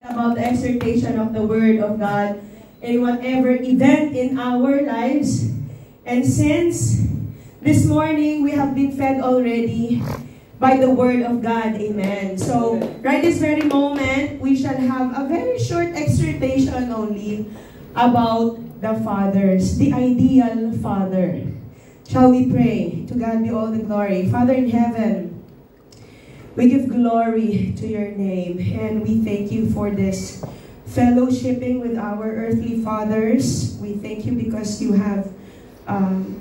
about the exhortation of the Word of God in whatever event in our lives. And since this morning we have been fed already by the Word of God, amen. So, right this very moment, we shall have a very short exhortation only about the fathers, the ideal father. Shall we pray? To God be all the glory. Father in heaven, we give glory to your name, and we thank you for this fellowshipping with our earthly fathers. We thank you because you have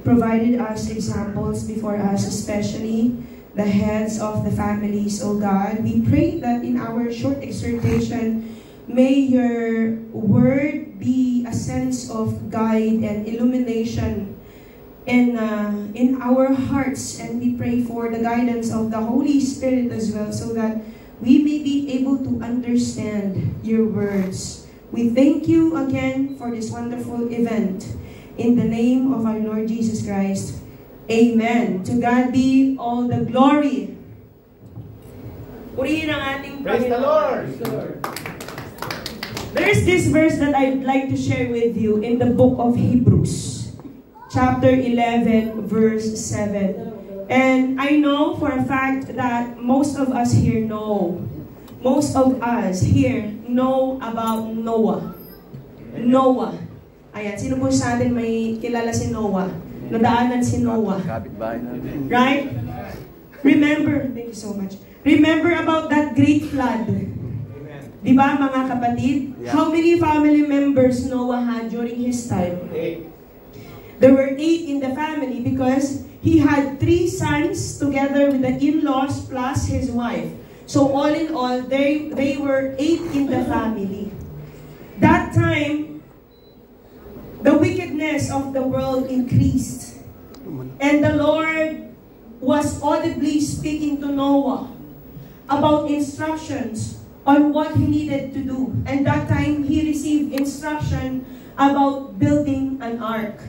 provided us examples before us, especially the heads of the families, O God. We pray that in our short exhortation, may your word be a sense of guide and illumination in our hearts, and we pray for the guidance of the Holy Spirit as well, so that we may be able to understand your words. We thank you again for this wonderful event. In the name of our Lord Jesus Christ, amen. To God be all the glory. Purihin ang ating Praise the Lord! There's this verse that I'd like to share with you in the book of Hebrews. Chapter 11, verse 7. And I know for a fact that most of us here know about Noah. Noah. Ayan, sino po sa atin may kilala si Noah? Nadaanan si Noah. Right? Remember, thank you so much. Remember about that great flood. Diba mga kapatid? Yeah. How many family members Noah had during his time? 8. There were 8 in the family because he had 3 sons together with the in-laws plus his wife. So all in all, they were 8 in the family. That time, the wickedness of the world increased. And the Lord was audibly speaking to Noah about instructions on what he needed to do. And that time, he received instruction about building an ark.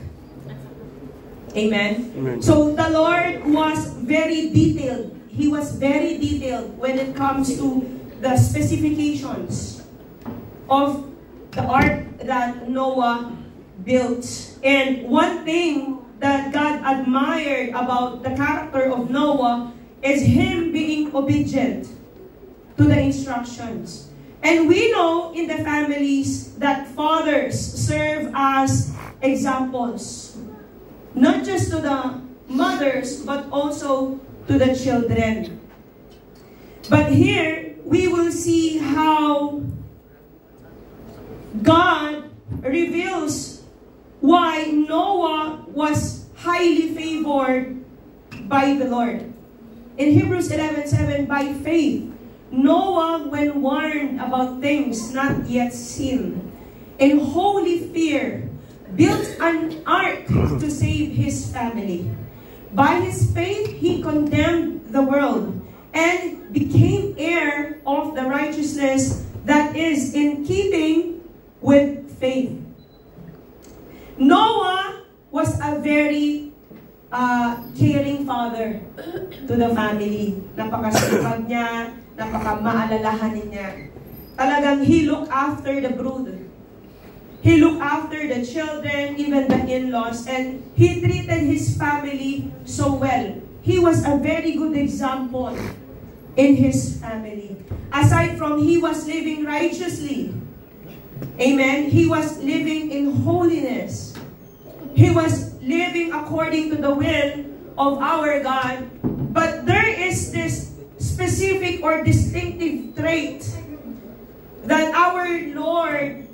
Amen? Amen. So the Lord was very detailed. He was very detailed when it comes to the specifications of the ark that Noah built. And one thing that God admired about the character of Noah is him being obedient to the instructions. And we know in the families that fathers serve as examples. Not just to the mothers, but also to the children. But here, we will see how God reveals why Noah was highly favored by the Lord. In Hebrews 11:7, by faith, Noah, when warned about things not yet seen, in holy fear, built an ark to save his family. By his faith, he condemned the world and became heir of the righteousness that is in keeping with faith. Noah was a very caring father to the family. Napakasipag niya, napakamaalalahanin niya. Talagang he looked after the brood. He looked after the children, even the in-laws, and he treated his family so well. He was a very good example in his family. Aside from he was living righteously, amen, he was living in holiness. He was living according to the will of our God. But there is this specific or distinctive trait that our Lord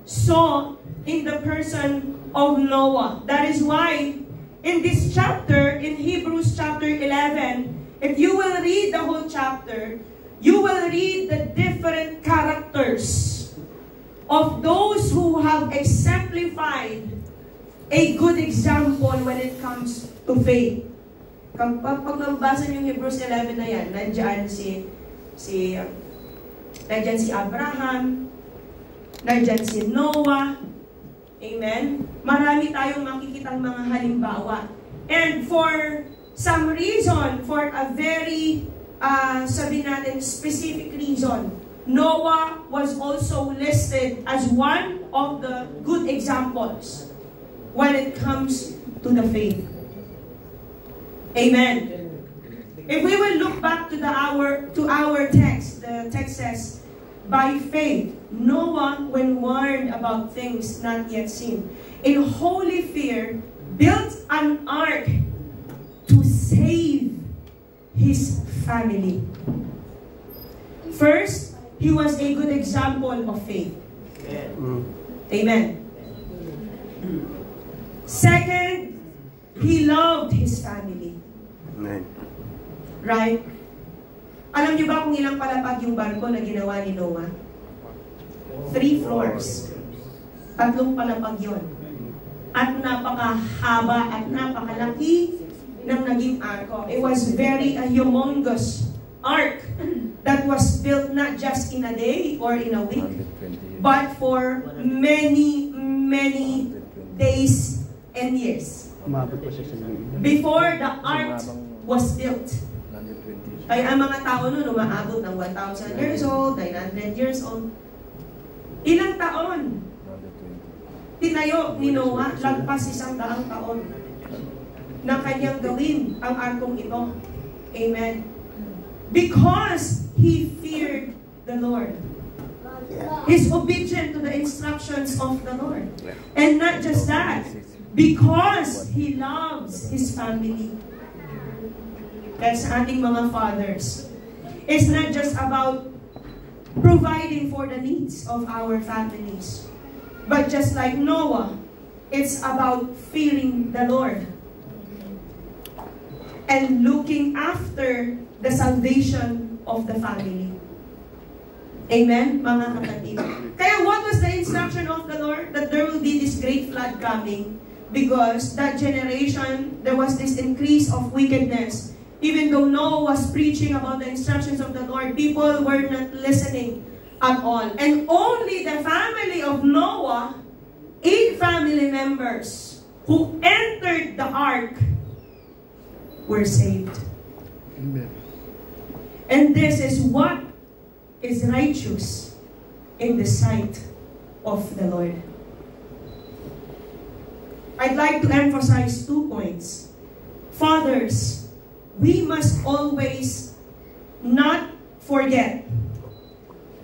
saw in the person of Noah. That is why in this chapter, in Hebrews chapter 11, if you will read the whole chapter, you will read the different characters of those who have exemplified a good example when it comes to faith. Pag nabasa niyo yung Hebrews 11 na yan, nandyan si Abraham, nandyan si Noah. Amen? Marami tayong makikitang mga halimbawa. And for some reason, for a very, sabi natin, specific reason, Noah was also listed as one of the good examples when it comes to the faith. Amen. If we will look back to our text, the text says, by faith, Noah, when warned about things not yet seen, in holy fear, built an ark to save his family. First, he was a good example of faith. Amen. Second, he loved his family. Amen. Right? Alam niyo ba kung ilang palapag yung barko na ginawa ni Noah? 3 floors. 3 palapag yun. At napakahaba at napakalaki ng naging arko. It was very a humongous ark that was built not just in a day or in a week, but for many, many days and years. Before the ark was built. Kaya ang mga tao nun umaabot ng 1,000 years old, 900 years old. Ilang taon? Tinayo ni Noah, lagpas 100 taon na kanyang gawin ang arkong ito. Amen. Because he feared the Lord. He's obedient to the instructions of the Lord. And not just that, because he loves his family. That's ating mga fathers. It's not just about providing for the needs of our families. But just like Noah, it's about fearing the Lord and looking after the salvation of the family. Amen, mga kapatid. Kaya what was the instruction of the Lord? That there will be this great flood coming because that generation, there was this increase of wickedness. Even though Noah was preaching about the instructions of the Lord, people were not listening at all. And only the family of Noah, 8 family members who entered the ark were saved. Amen. And this is what is righteous in the sight of the Lord. I'd like to emphasize 2 points. Fathers, we must always not forget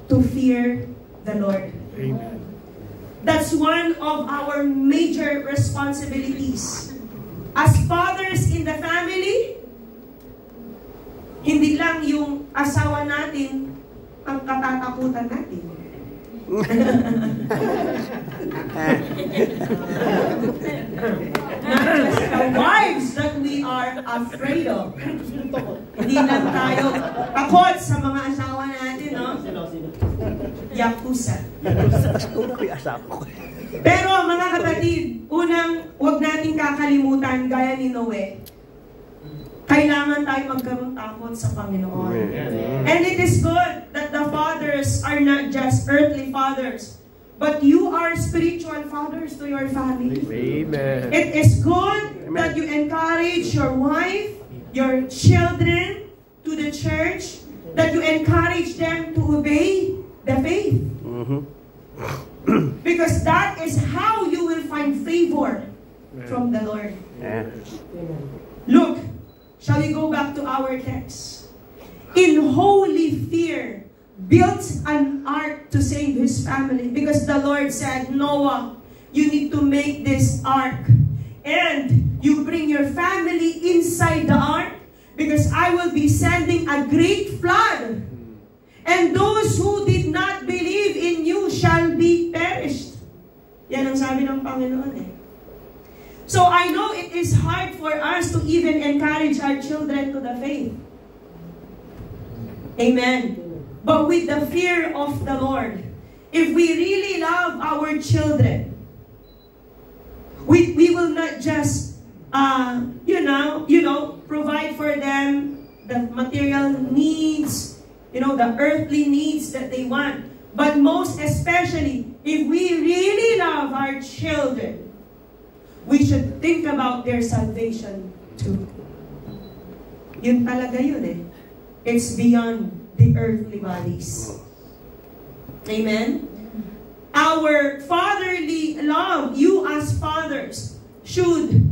to fear the Lord. Amen. That's one of our major responsibilities. As fathers in the family, hindi lang yung asawa natin ang katatakutan natin. Not just the wives that we are afraid of. Hindi lang tayo takot sa mga asawa natin, no? Yakuza. Pero mga kapatid, unang huwag nating kakalimutan gaya ni Noe. Kailangan tayo magkaroon takot sa Panginoon. And it is good that the fathers are not just earthly fathers, but you are spiritual fathers to your family. Amen. It is good that you encourage your wife, your children to the church, that you encourage them to obey the faith. Because that is how you will find favor from the Lord. Look, shall we go back to our text? In holy fear, built an ark to save his family. Because the Lord said, Noah, you need to make this ark. And you bring your family inside the ark. Because I will be sending a great flood. And those who did not believe in you shall be perished. Yan ang sabi ng Panginoon eh. So I know it is hard for us to even encourage our children to the faith. Amen. But with the fear of the Lord, if we really love our children, we will not just, provide for them the material needs, the earthly needs that they want. But most especially, if we really love our children, we should think about their salvation too. Yun talaga yun eh. It's beyond the earthly bodies. Amen? Our fatherly love, you as fathers, should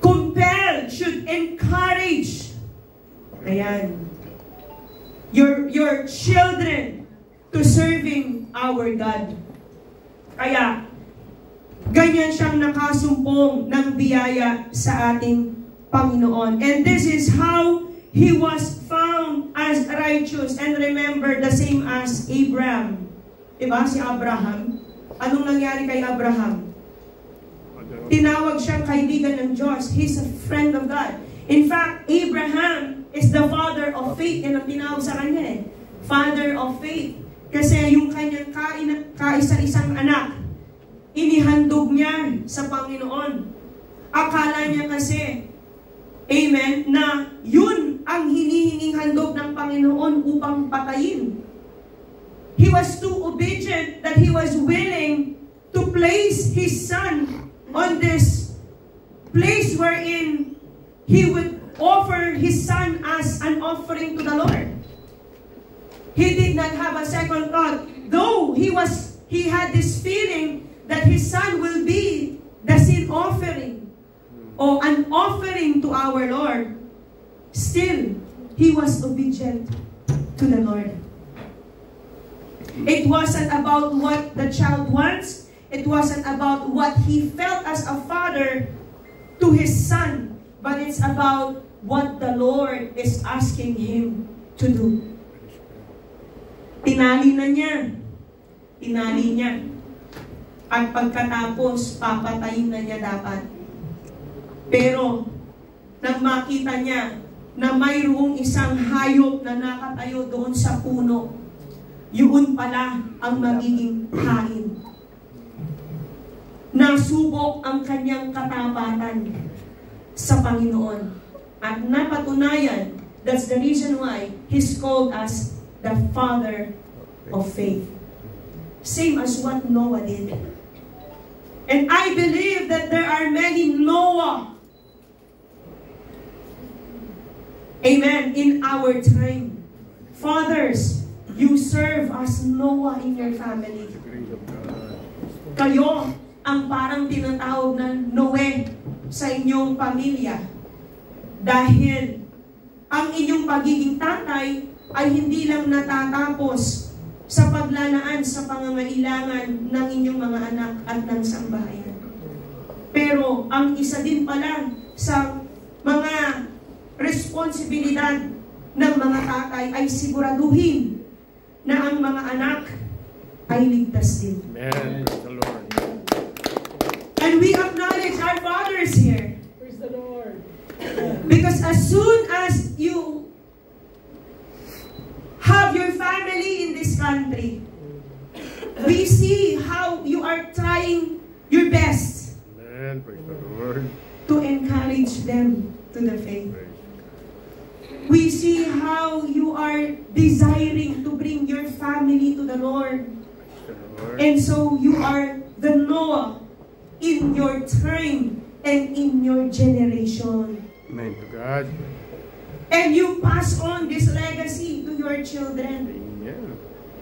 compel, should encourage, ayan, your children to serving our God. Kaya, ganyan siyang nakasumpong ng biyaya sa ating Panginoon. And this is how He was found as righteous. And remember, the same as Abraham. Diba? Si Abraham. Anong nangyari kay Abraham? Tinawag siyang kaibigan ng Diyos. He's a friend of God. In fact, Abraham is the father of faith. Yan ang tinawag sa kanya eh. Father of faith. Kasi yung kanyang kaisa-isang anak, inihandog niya sa Panginoon. Akala niya kasi, amen, na yun ang hinihinging handog ng Panginoon upang patayin. He was too obedient that he was willing to place his son on this place wherein he would offer his son as an offering to the Lord. He did not have a second thought. Though he had this feeling that his son will be the sin offering or an offering to our Lord, still, he was obedient to the Lord. It wasn't about what the child wants. It wasn't about what he felt as a father to his son. But it's about what the Lord is asking him to do. Tinali na niya. Tinali niya. At pagkatapos, papatayin na niya dapat. Pero, nang makita niya na mayroong isang hayop na nakatayo doon sa puno, yun pala ang magiging kain. Nasubok ang kanyang katapatan sa Panginoon. At napatunayan, that's the reason why He's called us the Father of Faith. Same as what Noah did. And I believe that there are many Noah, amen, in our time. Fathers, you serve as Noah in your family. Kayo ang parang tinatawag na Noe sa inyong pamilya. Dahil ang inyong pagiging tatay ay hindi lang natatapos sa paglalaan sa pangangailangan ng inyong mga anak at ng sambahayan. Pero ang isa din pala sa mga responsibilidad ng mga tatay ay siguraduhin na ang mga anak ay ligtas din. Amen. Praise the Lord. And we acknowledge our fathers here. Praise the Lord. Because as soon as you have your family in this country, we see how you are trying your best. Amen. Praise the Lord. To encourage them to the faith. We see how you are desiring to bring your family to the Lord. And so you are the Noah in your time and in your generation. Amen to God. And you pass on this legacy to your children. Amen.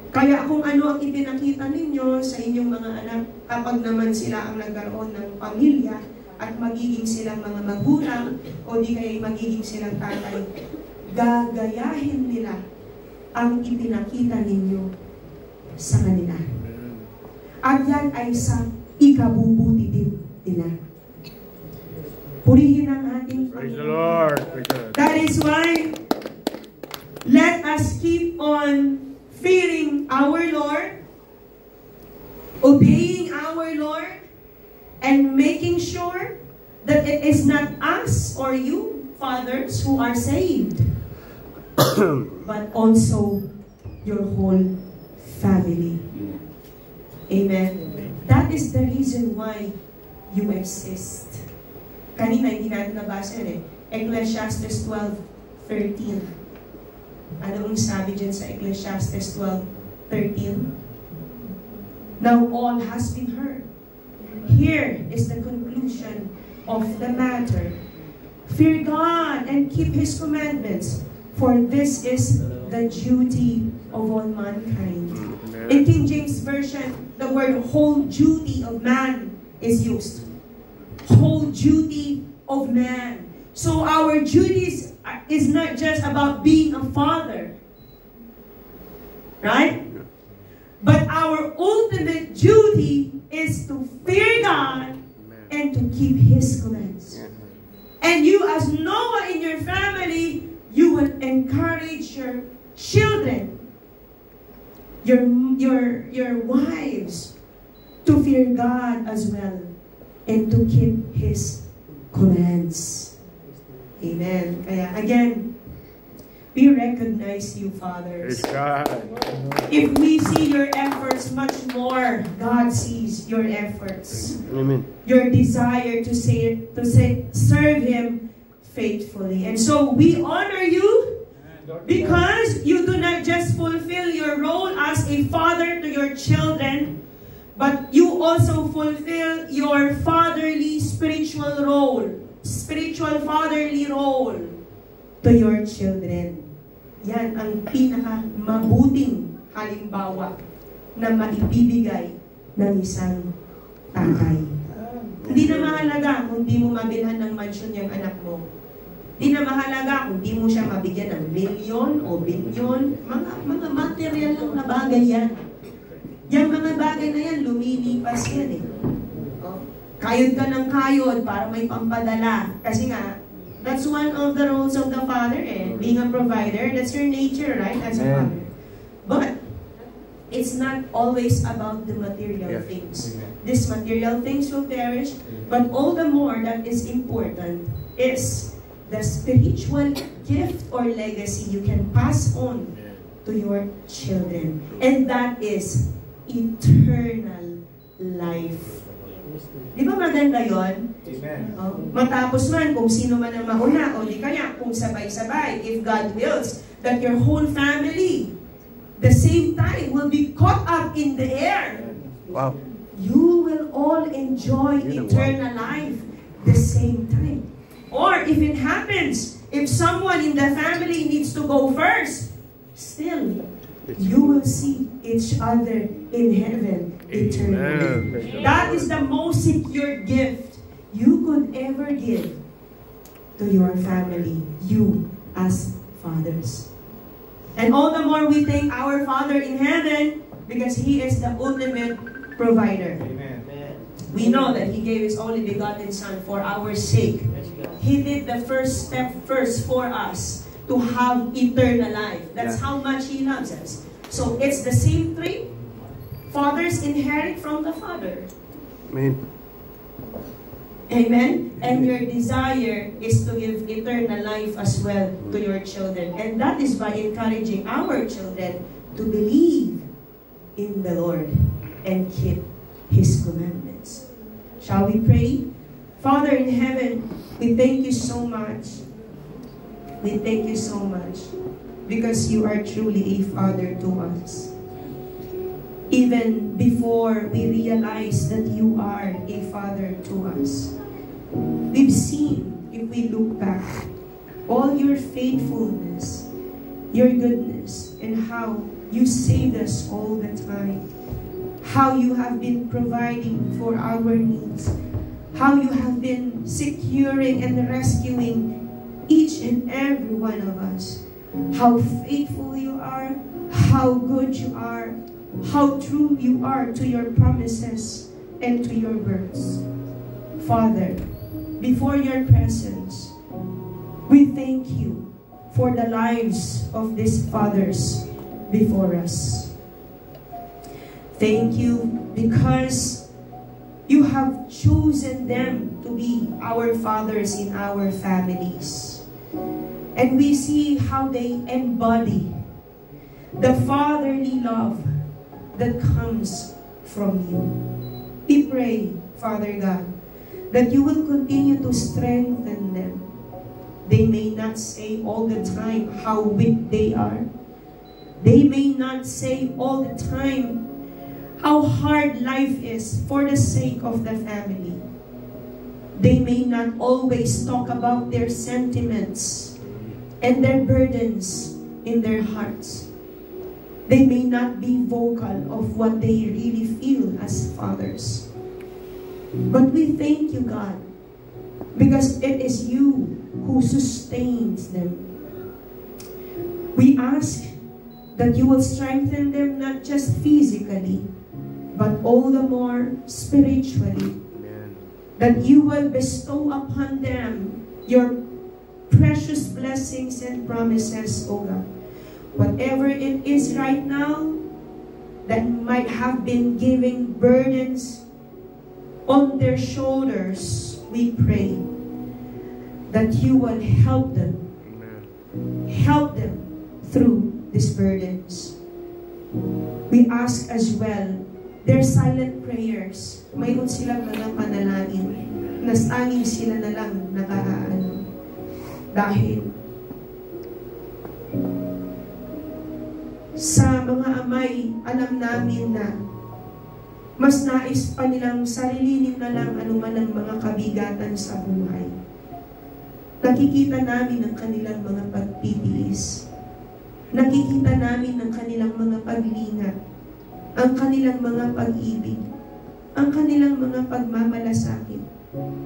Kaya kung ano ang ipinakita ninyo sa inyong mga anak, kapag naman sila ang nagkaroon ng pamilya at magiging silang mga magulang o di kaya magiging silang tatay, gagayahin nila ang ipinakita ninyo sa kanila. At yan ay sa ikabubuti din nila. Purihin ang ating Praise the Panginoon. Lord. Praise the Lord. That is why, let us keep on fearing our Lord, obeying our Lord, and making sure that it is not us or you, fathers, who are saved, but also your whole family. Amen. That is the reason why you exist. Kanina hindi natin nabasa eh. Ecclesiastes 12:13. Anong sabi dyan sa Ecclesiastes 12:13? Now all has been heard. Here is the conclusion of the matter. Fear God and keep His commandments, For this is the duty of all mankind. Amen. In King James Version, the word whole duty of man is used. Whole duty of man. So our duties is not just about being a father. Right? But our ultimate duty is to fear God and to keep His commands. And you as Noah in your family, you will encourage your children, your wives, to fear God as well and to keep His commands. Amen. Kaya again, we recognize you, fathers. Praise God. If we see your efforts much more, God sees your efforts. Amen. Your desire to serve Him faithfully. And so we honor you because you do not just fulfill your role as a father to your children, but you also fulfill your fatherly spiritual role, spiritual fatherly role to your children. Yan ang pinaka-mabuting halimbawa na maibibigay ng isang tatay. Hindi na mahalaga kung di mo mabilhan ng mansyon yung anak mo. Hindi na mahalaga kung di mo siya mabigyan ng milyon o bilyon. Mga material lang na bagay yan. Yung mga bagay na yan, lumilipas yan eh. Kayod ka ng kayod para may pampadala. Kasi nga, that's one of the roles of the father eh. Being a provider, that's your nature, right? As a father. But, it's not always about the material things. These material things will perish, but all the more that is important is the spiritual gift or legacy you can pass on to your children. And that is eternal life. Di ba maganda yun? Amen. Matapos man kung sino man ang mauna o di kaya kung sabay-sabay, if God wills, that your whole family the same time will be caught up in the air. Wow. You will all enjoy eternal life the same time. Or if it happens, if someone in the family needs to go first, still, you will see each other in heaven eternally. That is the most secure gift you could ever give to your family, you as fathers. And all the more we thank our Father in heaven because He is the ultimate provider. Amen. We know that He gave His only begotten Son for our sake. He did the first step first for us to have eternal life. That's how much He loves us. So it's the same trait. Fathers inherit from the Father. Amen. Amen? And your desire is to give eternal life as well to your children. And that is by encouraging our children to believe in the Lord and keep His commandments. Shall we pray? Father in heaven, we thank you so much. We thank you so much because you are truly a father to us. Even before we realize that you are a father to us, we've seen, if we look back, all your faithfulness, your goodness, and how you saved us all the time. How you have been providing for our needs. How you have been securing and rescuing each and every one of us. How faithful you are, how good you are, how true you are to your promises and to your words. Father, before your presence, we thank you for the lives of these fathers before us. Thank you because you have chosen them to be our fathers in our families. And we see how they embody the fatherly love that comes from you. We pray, Father God, that you will continue to strengthen them. They may not say all the time how weak they are. They may not say all the time how hard life is for the sake of the family. They may not always talk about their sentiments and their burdens in their hearts. They may not be vocal of what they really feel as fathers. But we thank you, God, because it is you who sustains them. We ask that you will strengthen them not just physically, but all the more spiritually. Amen. That you will bestow upon them your precious blessings and promises, O God. Whatever it is right now that might have been giving burdens on their shoulders, we pray that you will help them. Amen. Help them through these burdens. We ask as well, their silent prayers, mayroon silang mga panalangin na tanging sila na lang nakaaano. Dahil sa mga amay, alam namin na mas nais pa nilang sarilinin na lang anuman ang mga kabigatan sa buhay. Nakikita namin ang kanilang mga pagtitiis. Nakikita namin ang kanilang mga paglingat, ang kanilang mga pag-ibig, ang kanilang mga pagmamalasakit,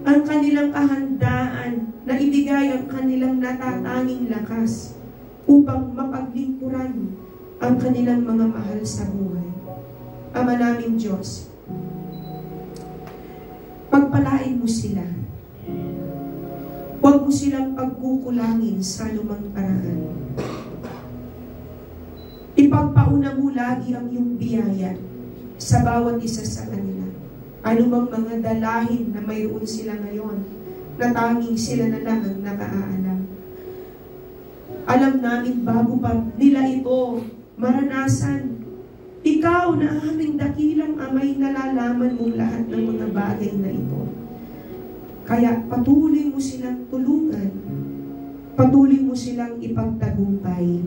ang kanilang kahandaan na ibigay ang kanilang natatanging lakas upang mapaglingkuran ang kanilang mga mahal sa buhay. Ama namin Diyos, pagpalain mo sila. Huwag mo silang pagkukulangin sa anumang paraan. Ipagpauna mo lagi ang iyong biyaya sa bawat isa sa kanila. Anumang mga dalahin na mayroon sila ngayon, na tanging sila na lang ang nakaalam. Alam namin bago pa nila ito maranasan, ikaw na aming dakilang amay, nalalaman mong lahat ng mga bagay na ito. Kaya patuloy mo silang tulungan, patuloy mo silang ipagtagumpay.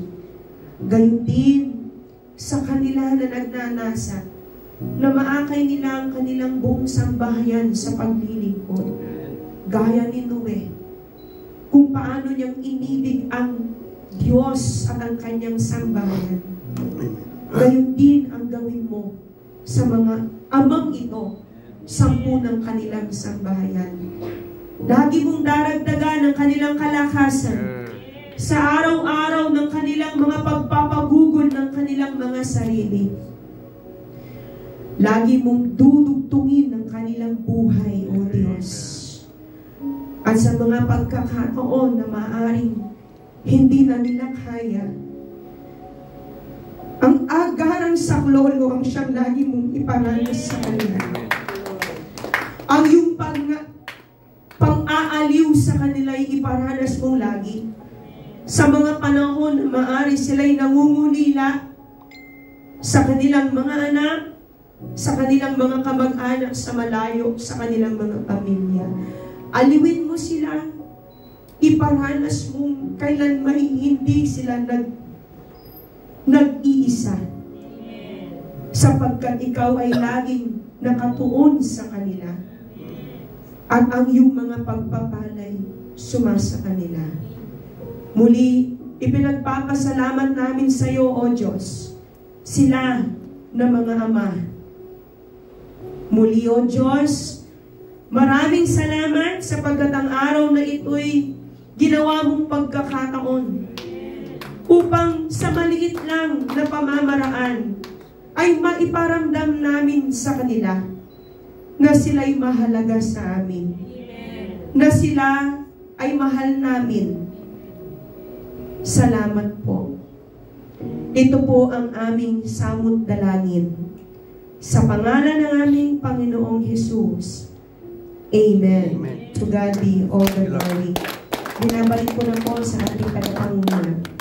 Gayon din sa kanila na nagnanasa, na maakay nila ang kanilang buong sambahayan sa paglilingkod. Gaya ni Noe, kung paano niyang inibig ang Diyos at ang kanyang sambahayan. Gayon din ang gawin mo sa mga amang ito, 10 ng kanilang sambahayan. Lagi mong daragdagan ang kanilang kalakasan sa araw-araw ng kanilang mga pagpapagugol ng kanilang mga sarili. Lagi mong dudugtungin ang kanilang buhay, O Diyos. At sa mga pagkakataon na maaaring hindi na nila kaya, ang agarang saklolo ang siyang lagi mong iparanas sa kanila. Ang iyong pang-aaliw sa kanila ay iparanas mong lagi. Sa mga panahon na maaari sila'y nangungulila sa kanilang mga anak, sa kanilang mga kamag-anak sa malayo, sa kanilang mga pamilya. Aliwin mo sila, iparanas mong kailan may hindi sila nag-iisa. Sapagkat ikaw ay laging nakatuon sa kanila. At ang iyong mga pagpapalay sumasa kanila. Muli, ipinagpapasalamat namin sa iyo, O Diyos, sila na mga ama. Muli, O Diyos, maraming salamat sapagkat ang araw na ito'y ginawa mong pagkakataon upang sa maliit lang na pamamaraan ay maiparamdam namin sa kanila na sila'y mahalaga sa amin. Na sila ay mahal namin. Salamat po. Ito po ang aming samot dalangin. Sa pangalan ng aming Panginoong Jesus. Amen. Amen. To God be all the glory. Binabalik ko na po sa ating tagapanguna.